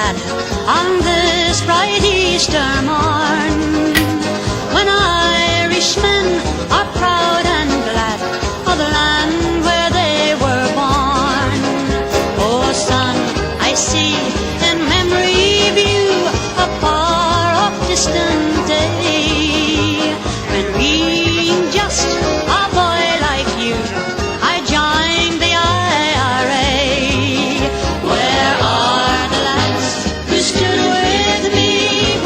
lad on this bright Easter morn, when Irishmen are proud and glad of the land where they were born. Oh son, I see in memory view a far off distant day, when being just a boy like you, I joined the IRA. Where are the lads who stood with me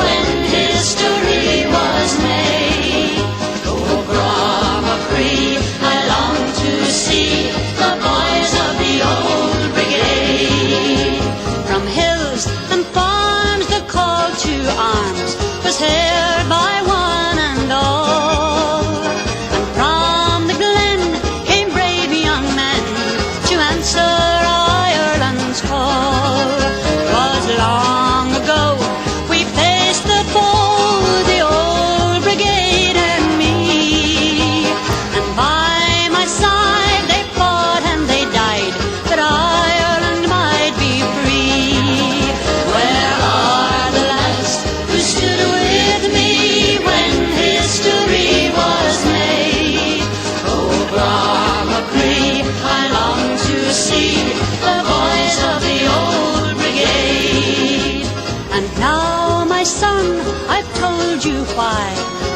when history was made? Oh, Bromacree, I long to see the boys of the old brigade. From hills and farms the call to arms was heard by one and all, and from the glen came brave young men to answer Ireland's call. 'Twas long ago we faced the foe, the old brigade and me, and by my side they fought and they died that Ireland might be free. Where are the lads who stood with me when history was made? Oh, Bromacree, I long to see the boys of the old brigade. And now, my son, I've told you why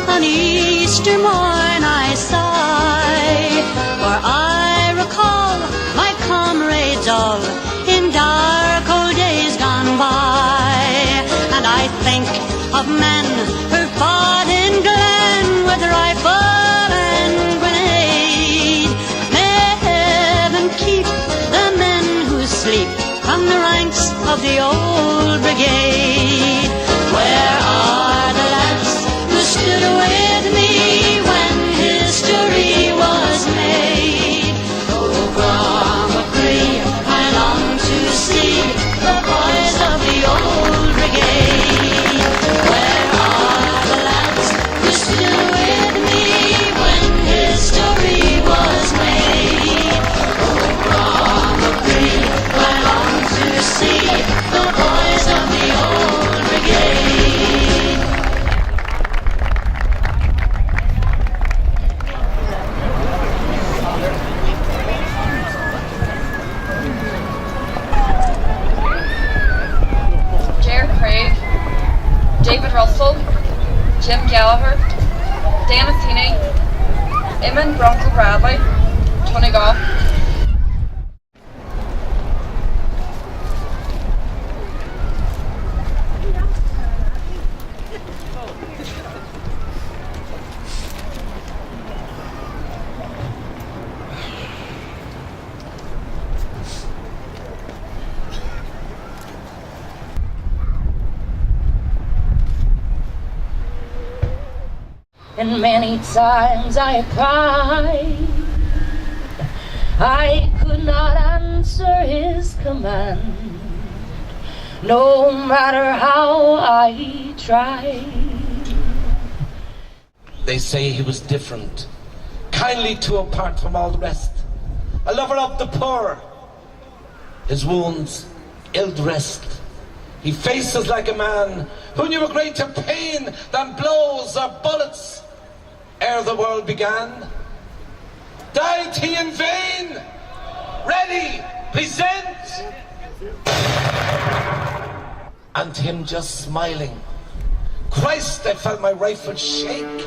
on Easter morn I sigh, for I recall my comrades all in dark old days gone by, and I think of men who fought in Glen with rifle and grenade. May heaven keep the men who sleep from the ranks of the old brigade. Where are the lads who stood with me when history was made? Oh, Bromacree, I long to see the boys of the old brigade. Where are the lads who stood with me when history was made? Oh, Bromacree, I long to see the boys of the old brigade. Ger Craig, David Russell, Jim Gallagher, Dennis Heaney, Eamon Bronco Bradley, Tony Goff. And many times I cried, I could not answer his command, no matter how I tried. They say he was different, kindly too apart from all the rest, a lover of the poor, his wounds ill-dressed. He faces like a man who knew a greater pain than blows or bullets ere the world began. Died he in vain? Ready, present! And him just smiling. Christ, I felt my rifle shake.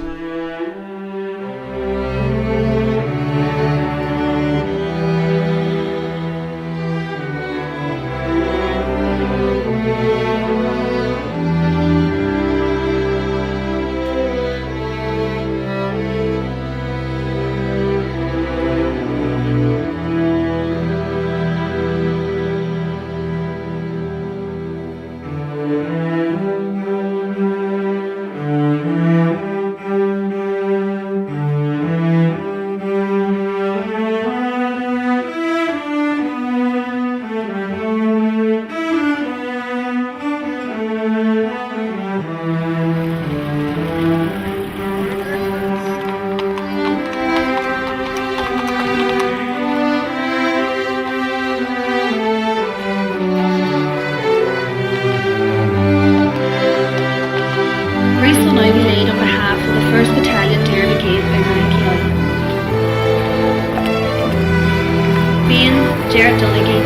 Jared Dullagy,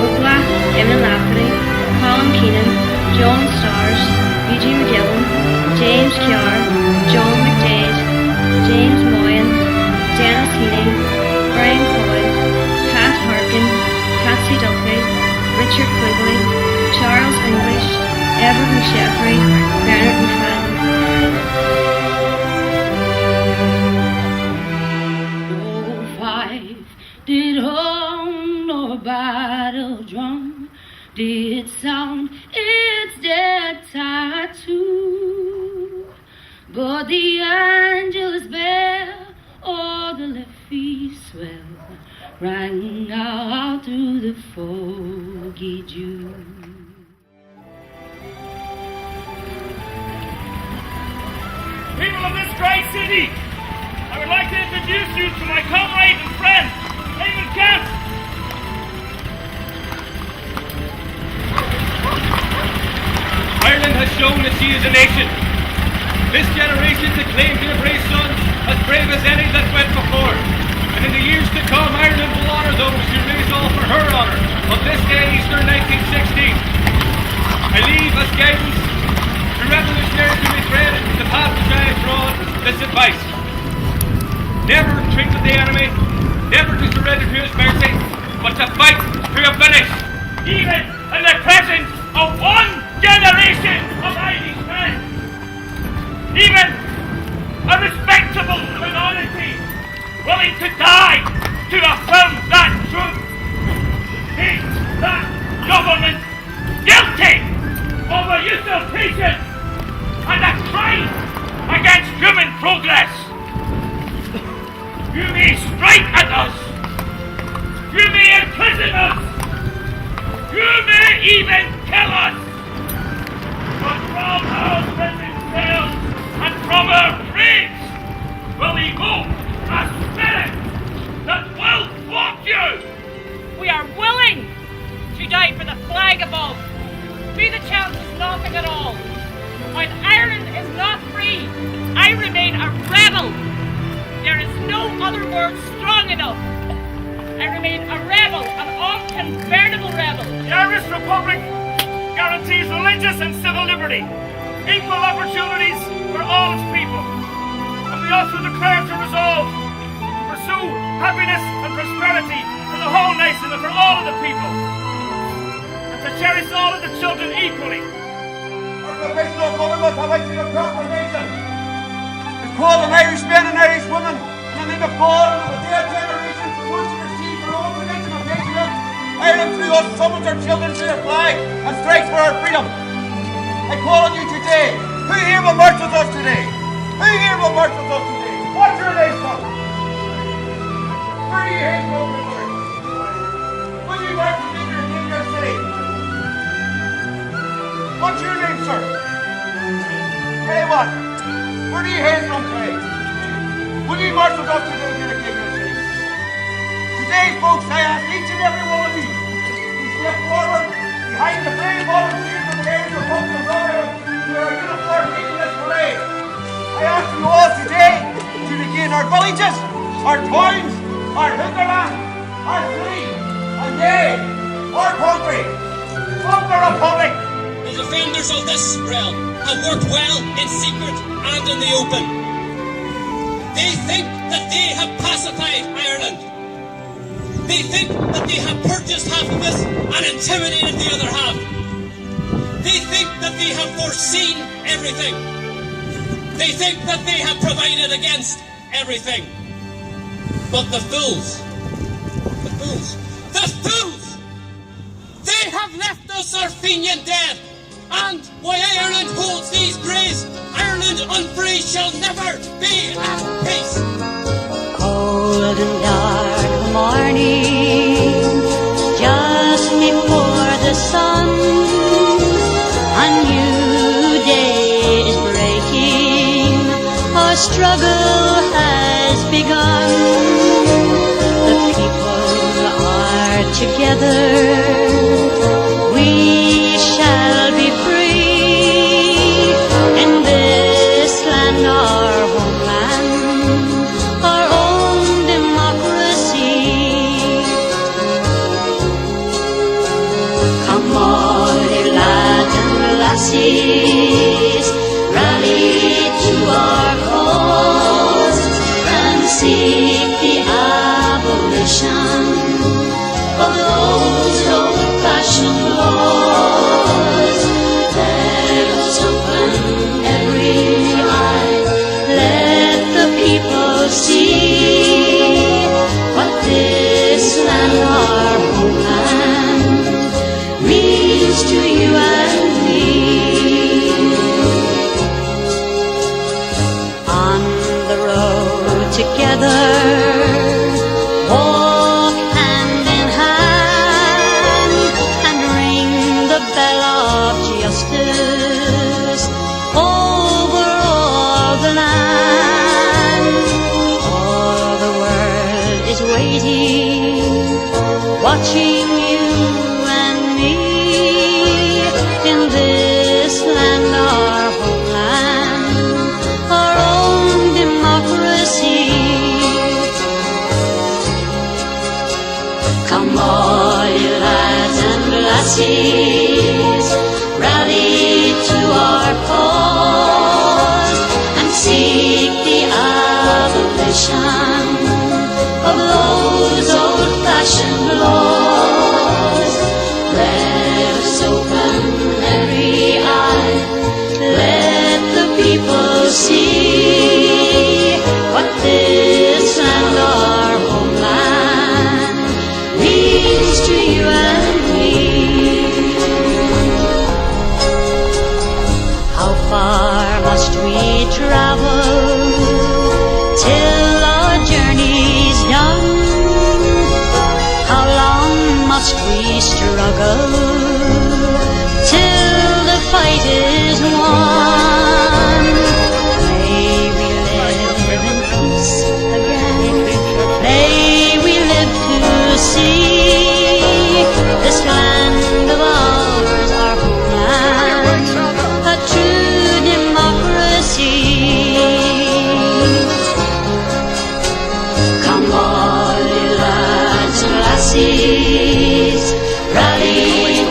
Oakla, Eamon Lafferty, Colin Keenan, John Stars, Eugene McGillan, James Kiar, John McDade, James Moyen, Dennis Heaney, Brian Coy, Pat Harkin, Patsy Duffy, Richard Quigley, Charles English, Edward McSheffrey, Bernard McFadden. No fife did horn nor battle drum did sound its dead tattoo, but the angel's bell or the leafy swell rang out through the foggy dew. People of this great city, I would like to introduce you to my comrade and friend, Eamon Kent. Ireland has shown that she is a nation. This generation's acclaimed to brave sons, as brave as any that went before. And in the years to come, Ireland will honour those who raise all for her honour on this day, Easter 1916. I leave as guidance to revolutionaries who may tread the path which I have drawn this advice. Never treat with the enemy, never to surrender to his mercy, but to fight to a finish. Even in the presence of one generation of Irish men, even a respectable minority willing to die to affirm that truth, keep that government guilty of a usurpation and a crime against human progress. You may strike at us, you may imprison us, you may even kill us, but from our prison cells and from our graves will evoke a spirit that will walk you. We are willing to die for the flag above, be the chances nothing at all. While Ireland is not free, I remain a rebel. There is no other word strong enough. I remain a rebel, an unconvertible rebel. The Irish Republic guarantees religious and civil liberty, equal opportunities for all its people. And we also declare to resolve to pursue happiness and prosperity for the whole nation and for all of the people, and to cherish all of the children equally. Our professional government have issued a proclamation to call on Irish men and Irish women in the name of God and of their generation from which to receive their own religion and patriotism. Ireland through us summons our children to their flag and strikes for our freedom. I call on you today. Who here will march with us today? Who here will march with us today? What's your name, son? Where are you heading from, Mr. Will you march with me in your city? What's your name, sir? Tell you what, where do you hail from today? Will you march with us today to the King of City? Today, folks, I ask each and every one of you to step forward behind the brave volunteers of the Irish Republic of Ireland who are uniformed leading this parade. I ask you all today to begin our villages, our towns, our hinterland, our city, and yea, our country, of the Republic. The defenders of this realm have worked well in secret and in the open. They think that they have pacified Ireland. They think that they have purchased half of it and intimidated the other half. They think that they have foreseen everything. They think that they have provided against everything. But the fools, they have left us our Fenian dead. And while Ireland holds these graves, Ireland unfree shall never be at peace. Cold and dark morning, just before the sun, a new day is breaking, our struggle has begun. The people are together, we shall be free in this land, our homeland, our own democracy. abolition of those old-fashioned laws. Let us open every eye, let the people see what this land, our homeland, means to you and me. On the road together, walk hand in hand and ring the bell of justice over all the land. All the world is waiting, watching you and me in this land, our homeland, our own democracy. Come all you lads and lassies, rally to our cause and seek the abolition of those old-fashioned laws. Let us open every eye, let the people see what this land, our homeland, means to you and me. How far must we travel till our journey's done? How long must we struggle till the fight is won? May we live in peace again, may we live to see this land of ours, our homeland, a true democracy. Come all you lads and lassies, rally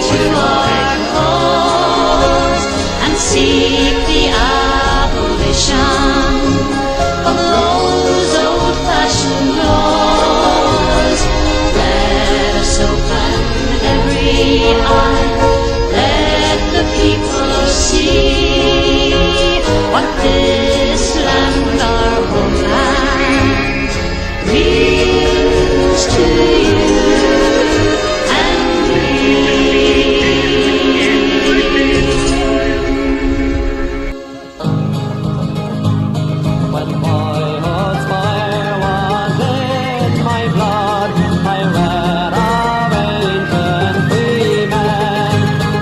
to our cause and seek the abolition of those old-fashioned laws. Let us open every eye, let the people see what this land, our homeland, means to you and me. When boyhood's fire was in my blood, I read of ancient freemen,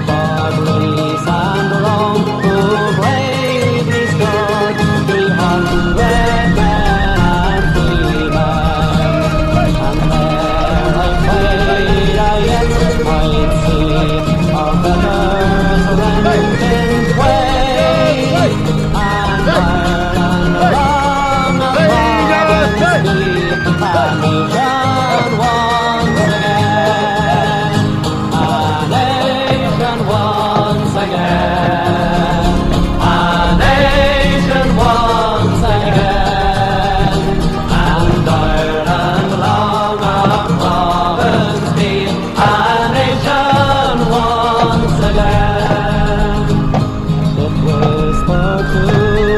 for Greece and Rome, who bravely stood 300 men and freemen. And there I prayed I yet might see our betters rent in twain, and Ireland along the province be a nation once again, a nation once again, a nation once again, and Ireland along our province be a nation once again. It whispered to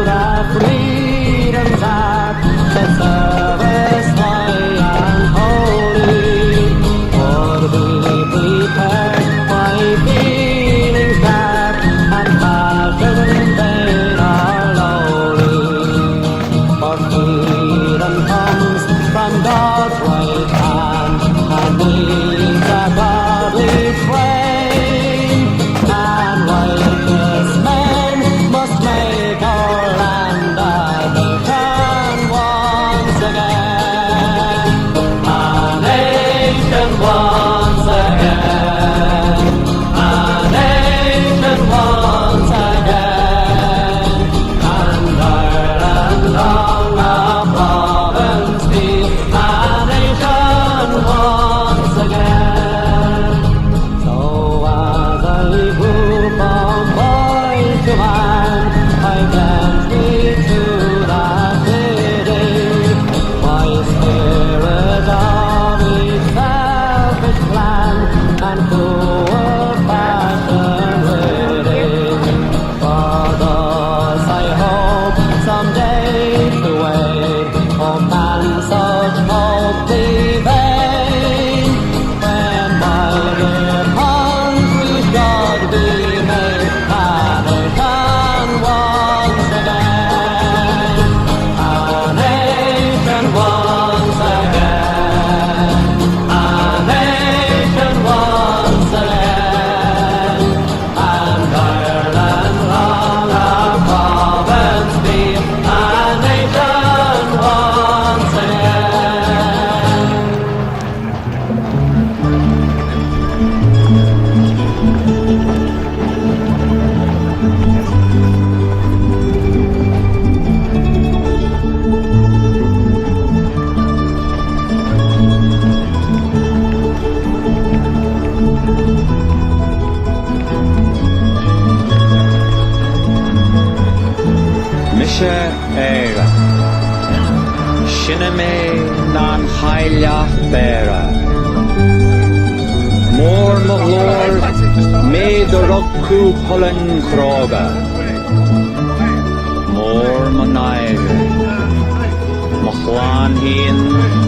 the freedom's act, the service high and holy, would be prepared by feelings that and passion vain are lowly. For freedom comes from God's right hand and needs a godly train, and righteous men must make our land a nation once again, a nation once again, a nation once again, and Ireland long our province be a nation once again. So as I grew from boy to man, I danced me to that city. My spirit of chailach bera. Mór mo glór, méid a rogcú hollan chrága. Mór mo naig, mo chláán hín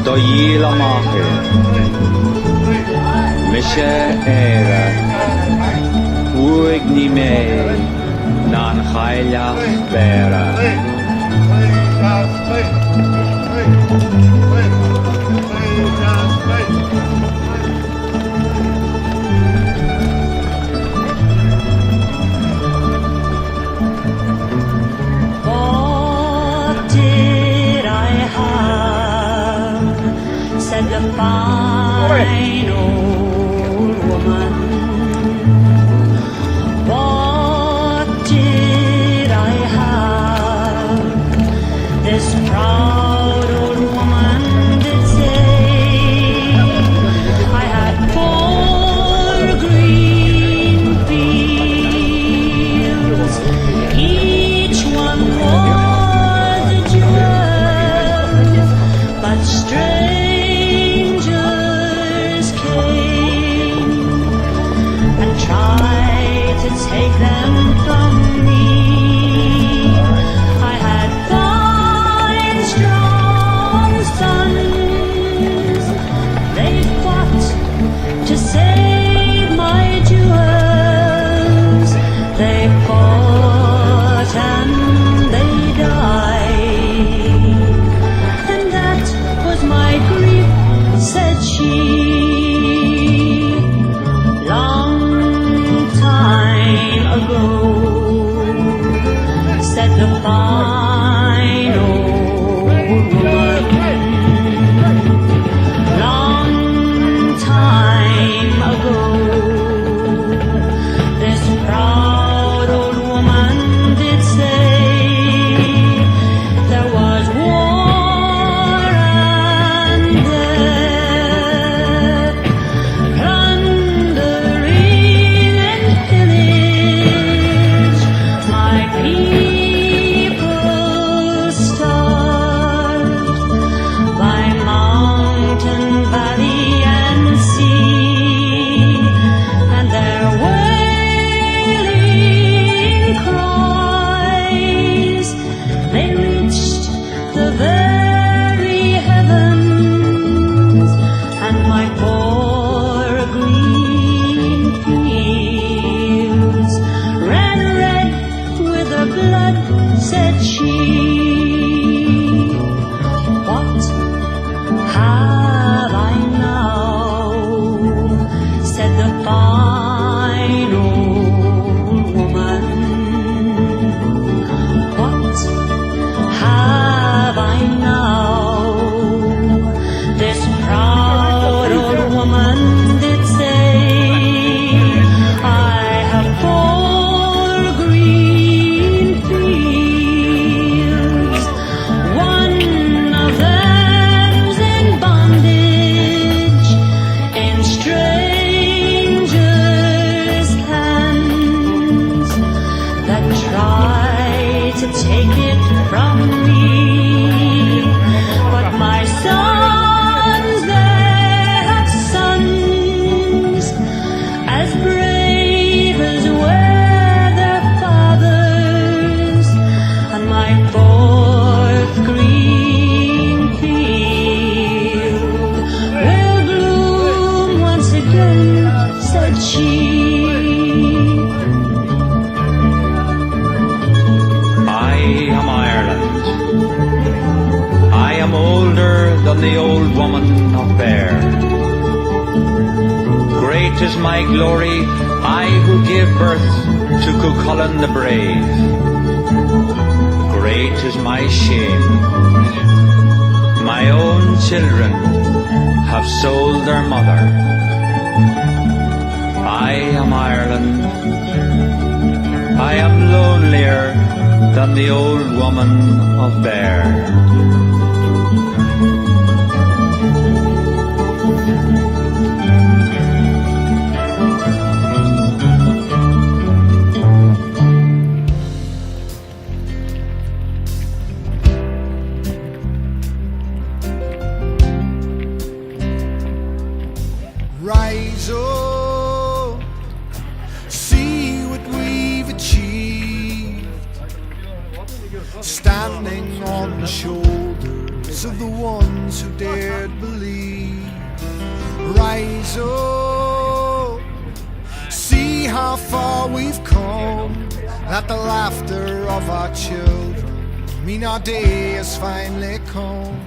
do díl amachir. Mise éire, uig ní mé, ná'n chailach bera. What did I have? Said the fine old woman. What did I have? This proud old woman did say. I had 4 green fields, each one was a jewel, but strangers came and tried to take them from me. I had 5 strong sons. They fought to save my jewels. They fought and they died. And that was my grief, said she. Long time ago, said the fine old woman. Long time ago, this proud old woman did say there was war and death, plundering and pillage. My people starved by mountain, valley, and sea, and their wailing cries, they reached the very heavens, and my 4 green fields ran red with her blood, said she. What have I now? Said the fine old woman. What have I now? This proud old woman did say, I have 4 green fields. One of them's in bondage in strangers' hands that try to take it from me. But my sons, they have sons as brave as were their fathers, and my 4th green field will bloom once again, said she. I am Ireland. I am older than the old woman of Bear. Great is my glory, I who gave birth to Cuchulainn the brave. Great is my shame. My own children have sold their mother. I am Ireland. I am lonelier than the old woman of Bear. Rise up, see how far we've come. That the laughter of our children mean our day has finally come.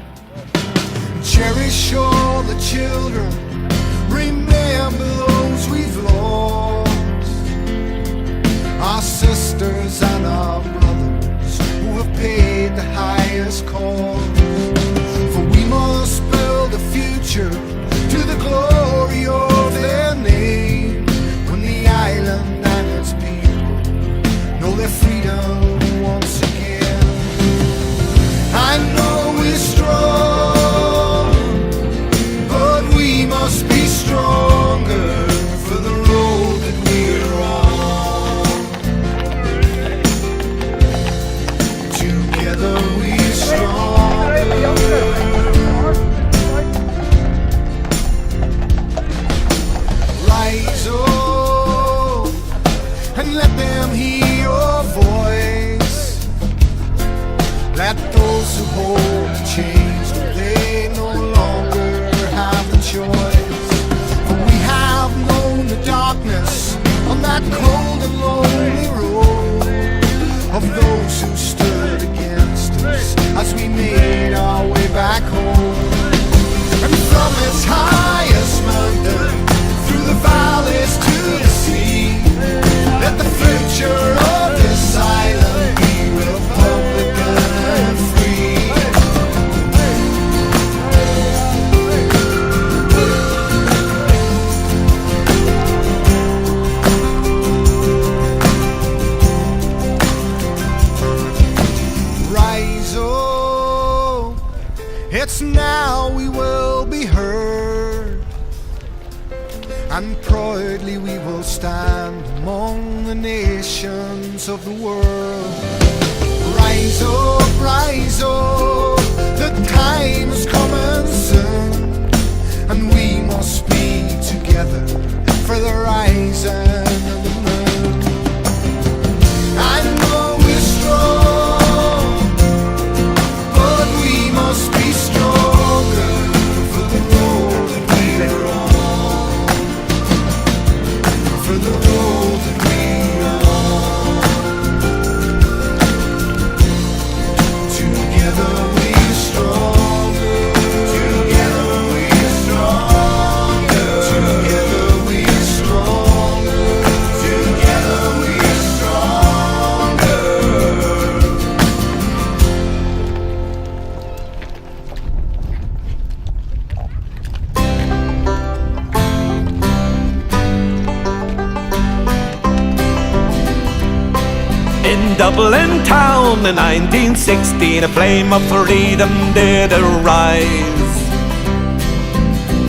Cherish all the children, remember those we've lost, our sisters and our brothers who have paid the highest cost. For we must build a future to the glory of their name, when the island and its people know their freedom once again. I know we're strong, but we must be stronger for the road that we're on. Together we're stronger. Rise up and let them hear your voice. Let those who hold the change know they no longer have the choice. For we have known the darkness on that cold and lonely road of those who stood against us as we made our way back home. And from its highest mountain, through the valleys to the sea, let the future of this island be Republican and free. Rise up, it's now we will be heard, and proudly we will stand among the nations of the world. Rise up, the time is coming soon, and we must be together for the rising of the moon. I know we're strong, but we must be stronger for the road that we're on. For the road that we're on. Together we're stronger. Together we're stronger. Together we're stronger. Together we're stronger. In Dublin town in 1916, a flame of freedom did arise.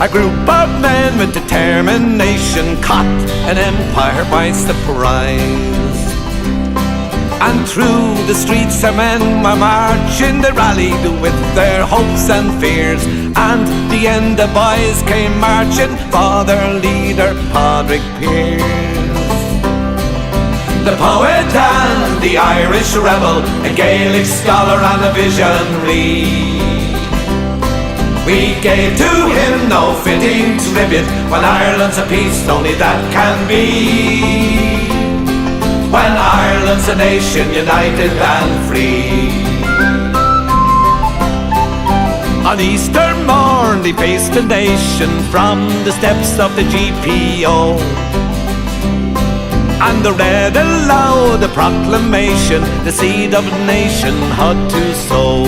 A group of men with determination caught an empire by surprise. And through the streets our men were marching, they rallied with their hopes and fears. And the end the boys came marching for their leader, Padraig Pearse. The poet and the Irish rebel, a Gaelic scholar and a visionary. We gave to him no fitting tribute, when Ireland's a peace, only that can be. When Ireland's a nation united and free. On Easter morn they faced the nation from the steps of the GPO, and they read aloud a proclamation the seed of a nation had to sow.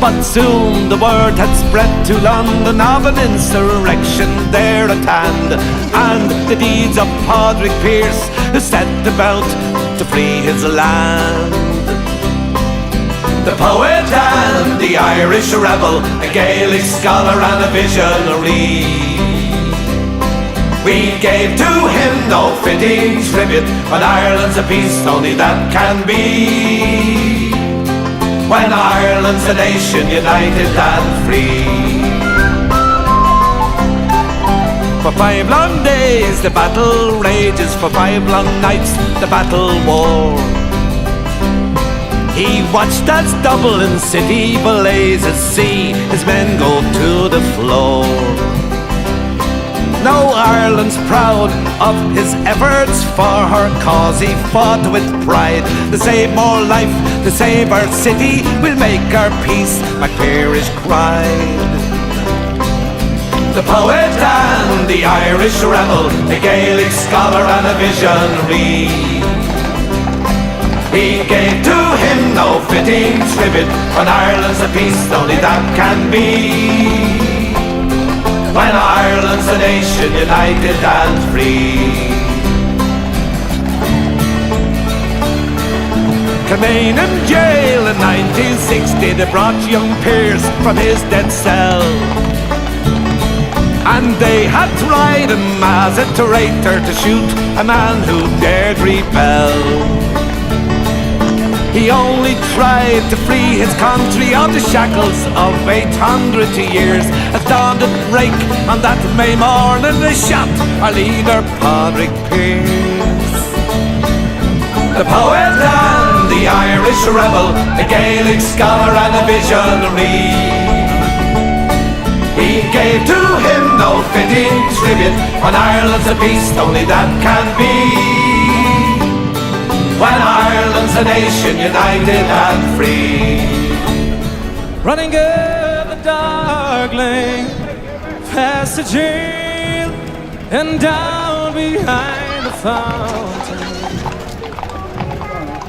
But soon the word had spread to London of an insurrection there at hand, and the deeds of Padraig Pearse, who set about to free his land. The poet and the Irish rebel, a Gaelic scholar and a visionary. We gave to him no fitting tribute, when Ireland's a peace, only that can be. When Ireland's a nation united and free. For 5 long days the battle rages, for 5 long nights the battle war. He watched as Dublin city blazes, see his men go to the floor. Now Ireland's proud of his efforts for her cause. He fought with pride to save more life, to save our city. We'll make our peace, MacParish cried. The poet and the Irish rebel, the Gaelic scholar and a visionary. He gave to him no fitting tribute. When Ireland's a peace, only that can be. When Ireland's a nation united and free. Kilmainham jail in 1960, they brought young Pearse from his dead cell. And they had tried him as a traitor to shoot a man who dared rebel. He only tried to free his country out of the shackles of 800 years. As dawn did break on that May morning, they shot our leader, Padraig Pearse. The poet and the Irish rebel, the Gaelic scholar and a visionary. He gave to him no fitting tribute. When Ireland's a peace, only that can be. When Ireland's a nation united and free. Running up the dark lane, past the jail, and down behind the fountain.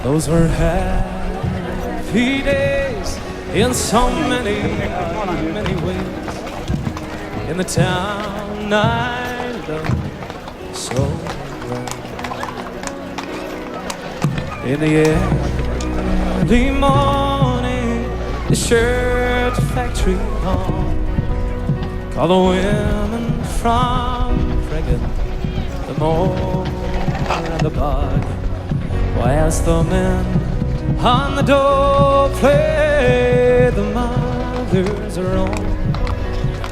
Those were happy days in so many, many ways. In the town I love so well. In the early morning, the shirt factory on. Call the women from Cregan, the mole and the bog, whilst the men on the door play the mother's own.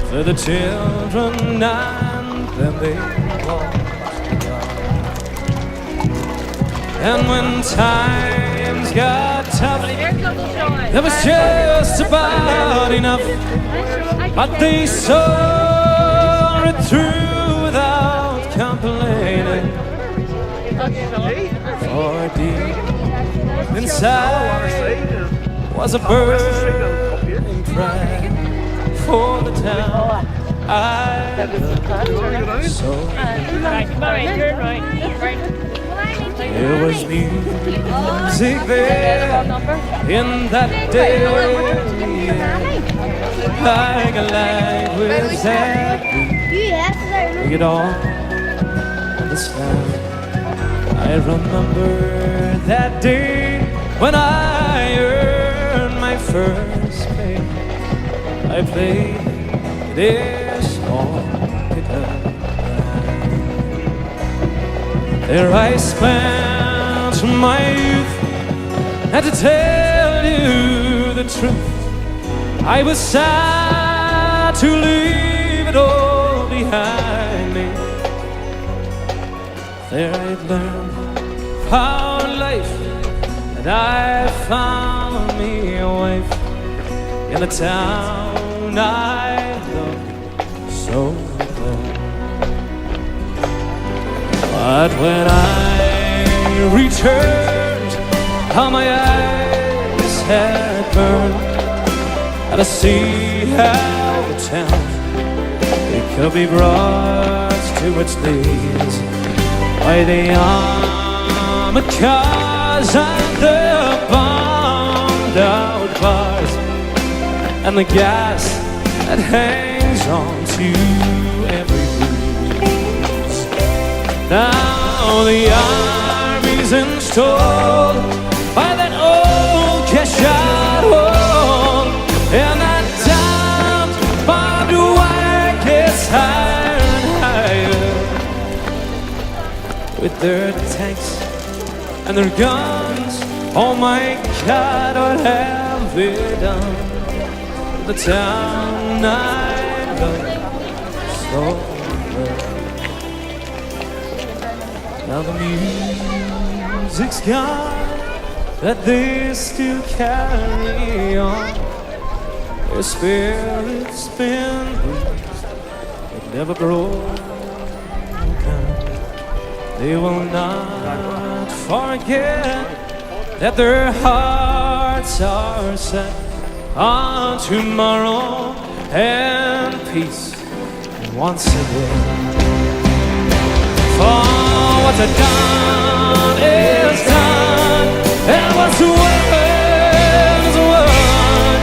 For the children and then they walked to God. And when times got tough, there was just about enough. But they saw it through without complaining. For deep inside was a burning pride for the town I love so. There was music there in that day, like a light with that we could all understand. I remember that day when I earned my first pay. I played this small guitar. There I spent my youth, and to tell you the truth, I was sad to leave it all behind me. There I'd learned how life, and I found me a wife in the town I loved so well. But when I returned, how my eyes had burned, and to see how the town it could be brought to its knees by the armored cars and the bombed out bars, and the gas that hangs on to every breeze. Now the army's installed by that old cash-out hole, and that damned barbed wire gets higher and higher. With their tanks and their guns, oh my God, what have they done? The town I love so well. Now the music's gone, but they still carry on. Their spirit's been bruised, it never grows they will not forget that their hearts are set on tomorrow and peace once again. For what's done is done, and what's won is won,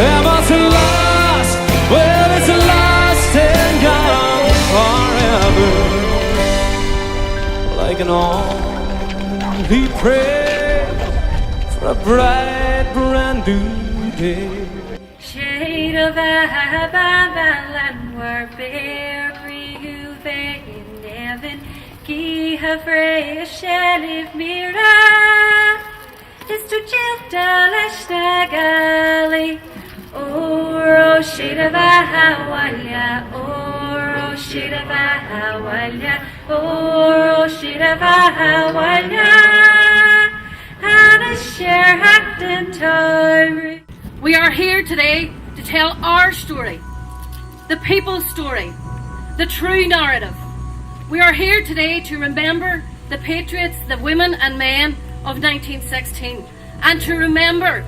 and what's lost, well, it's lost and gone forever. Like an only prayer for a bright brand new day. Shade of Abalan were very in heaven. Gi havre sheliv mira is to Gali. Oro shidava hawalya, oro shidava hawalya, oro shidava hawalya, and a share hacked in time. We are here today to tell our story, the people's story, the true narrative. We are here today to remember the patriots, the women and men of 1916, and to remember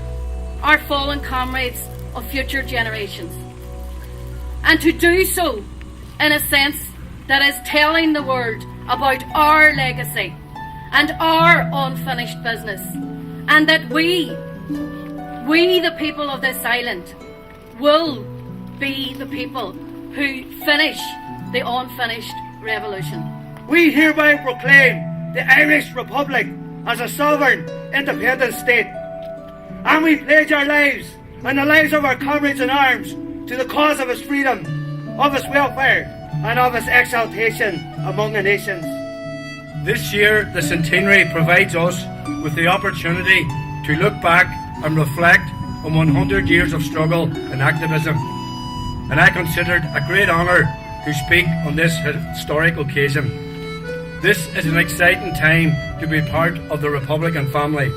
our fallen comrades of future generations. And to do so in a sense that is telling the world about our legacy and our unfinished business, and that we the people of this island, will be the people who finish the unfinished revolution. We hereby proclaim the Irish Republic as a sovereign, independent state, and we pledge our lives and the lives of our comrades in arms to the cause of its freedom, of its welfare, and of its exaltation among the nations. This year, the centenary provides us with the opportunity to look back and reflect on 100 years of struggle and activism, and I consider it a great honour to speak on this historic occasion. This is an exciting time to be part of the Republican family,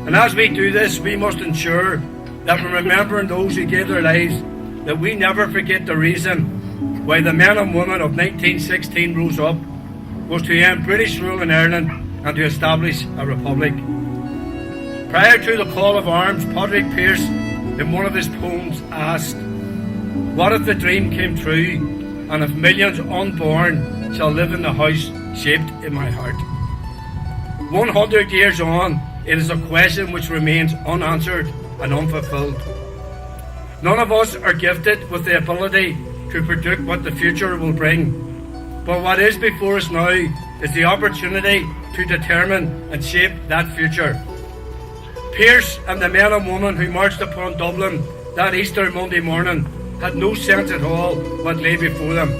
and as we do this, we must ensure that we're remembering those who gave their lives, that we never forget the reason why the men and women of 1916 rose up was to end British rule in Ireland and to establish a republic. Prior to the call of arms, Padraig Pearse, in one of his poems, asked, "What if the dream came true, and if millions unborn shall live in the house shaped in my heart?" 100 years on, it is a question which remains unanswered and unfulfilled. None of us are gifted with the ability to predict what the future will bring, but what is before us now is the opportunity to determine and shape that future. Pearse and the men and women who marched upon Dublin that Easter Monday morning had no sense at all what lay before them.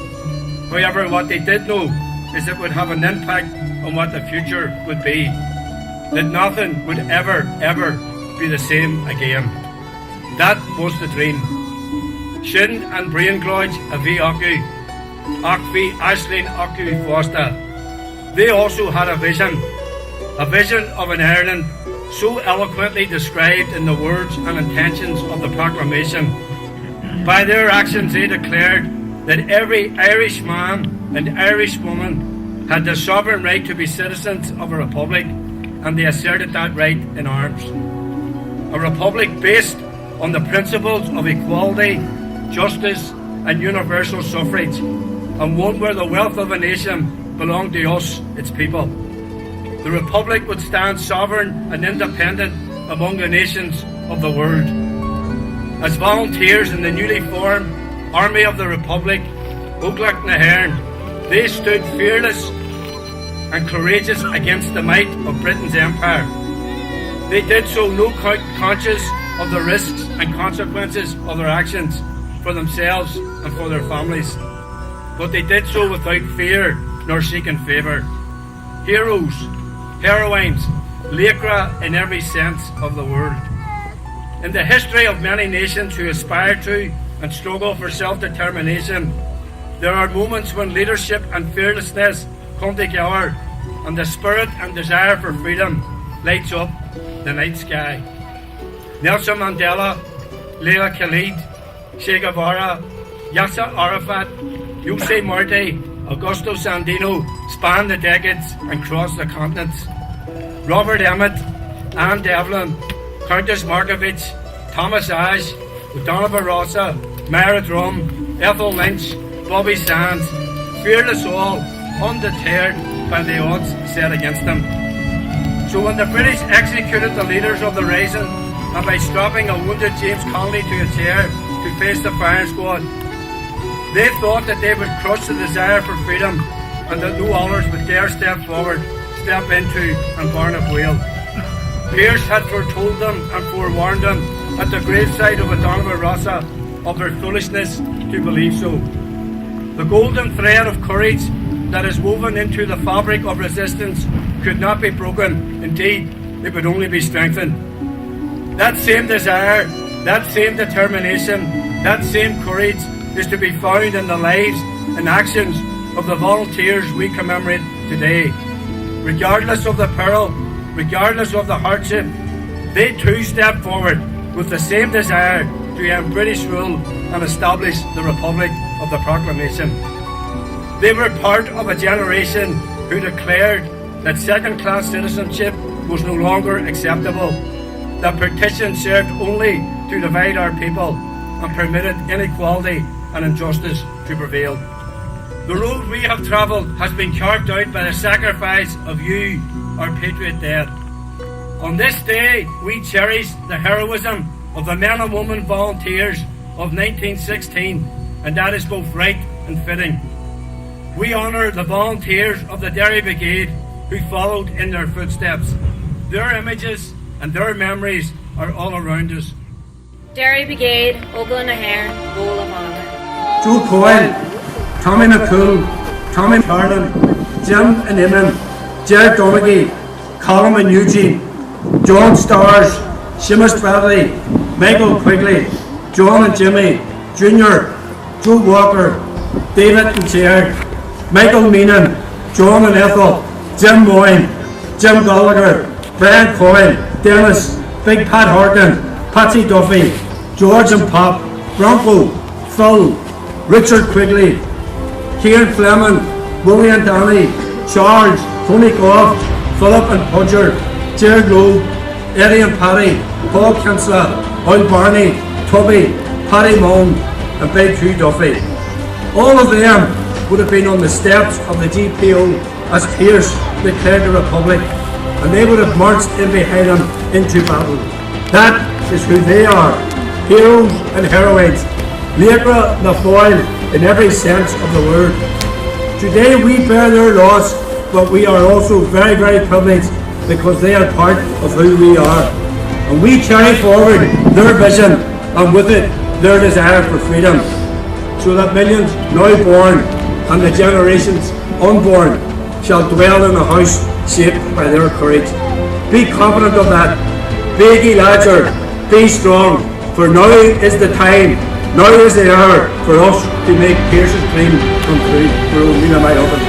However, what they did know is it would have an impact on what the future would be, that nothing would ever be the same again. That was the dream. Shin and brain clouds a bhí acu, ach bhí aisling acu fosta. They also had a vision of an Ireland so eloquently described in the words and intentions of the proclamation. By their actions they declared that every Irish man and Irish woman had the sovereign right to be citizens of a republic, and they asserted that right in arms. A republic based on the principles of equality, justice and universal suffrage, and one where the wealth of a nation belonged to us, its people. The republic would stand sovereign and independent among the nations of the world. As volunteers in the newly formed Army of the Republic, Óglacht na HÉireann, they stood fearless and courageous against the might of Britain's empire. They did so conscious of the risks and consequences of their actions for themselves and for their families. But they did so without fear nor seeking favour. Heroes, heroines, Leicra in every sense of the word. In the history of many nations who aspire to and struggle for self-determination, there are moments when leadership and fearlessness come together and the spirit and desire for freedom lights up the night sky. Nelson Mandela, Leila Khalid, Che Guevara, Yasser Arafat, José Martí Augusto Sandino spanned the decades and crossed the continents. Robert Emmett, Anne Devlin, Countess Markovich, Thomas Ashe, O'Donovan Rossa, Mara Drum, Ethel Lynch, Bobby Sands, fearless all, undeterred by the odds set against them. So when the British executed the leaders of the Rising, and by strapping a wounded James Connolly to a chair to face the firing squad, they thought that they would crush the desire for freedom and that no others would dare step forward, step into and burn at will. Pearse had foretold them and forewarned them at the graveside of O'Donovan Rossa of their foolishness to believe so. The golden thread of courage that is woven into the fabric of resistance could not be broken. Indeed, it would only be strengthened. That same desire, that same determination, that same courage is to be found in the lives and actions of the volunteers we commemorate today. Regardless of the peril, regardless of the hardship, they too step forward with the same desire to end British rule and establish the Republic of the Proclamation. They were part of a generation who declared that second-class citizenship was no longer acceptable, that partition served only to divide our people and permitted inequality and injustice to prevail. The road we have travelled has been carved out by the sacrifice of you, our patriot dead. On this day, we cherish the heroism of the men and women volunteers of 1916, and that is both right and fitting. We honour the volunteers of the Derry Brigade who followed in their footsteps. Their images and their memories are all around us. Derry Brigade, Ogle Nahair, Roll of Honour. Joe Coyle, Tommy McCool, Tommy Carlin, Jim and Eamon, Jared Donaghy, Colin and Eugene, John Stars, Seamus Bradley, Michael Quigley, John and Jimmy, Junior, Joe Walker, David and Jared, Michael Meenan, John and Ethel, Jim Moyne, Jim Gallagher, Brian Coyle, Dennis, Big Pat Harkin, Patsy Duffy, George and Pop, Bronco, Phil, Richard Quigley, Kieran Fleming, Willie and Danny, Charles, Tony Goff, Philip and Pudger, Jared Lowe, Eddie and Paddy, Paul Kinsella, Oil Barney, Tubby, Paddy Moan and Big Hugh Duffy. All of them would have been on the steps of the GPO as Pearse declared the Republic, and they would have marched in behind him into battle. That is who they are, heroes and heroines, Leacra na Foyle in every sense of the word. Today we bear their loss, but we are also very, very privileged because they are part of who we are. And we carry forward their vision and with it their desire for freedom, so that millions now born and the generations unborn shall dwell in a house shaped by their courage. Be confident of that. Be Ladger, be strong, for now is the time, now is the hour for us to make Pearse's dream come true. For O'Neill and my husband.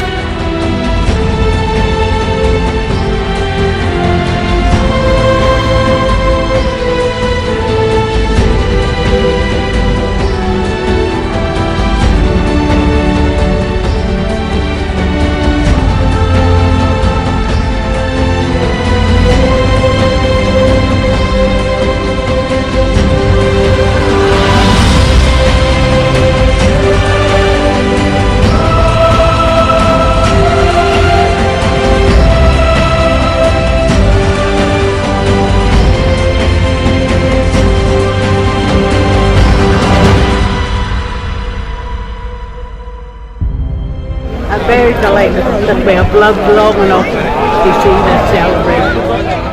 I'm very delighted that we have lived long enough to see this celebration.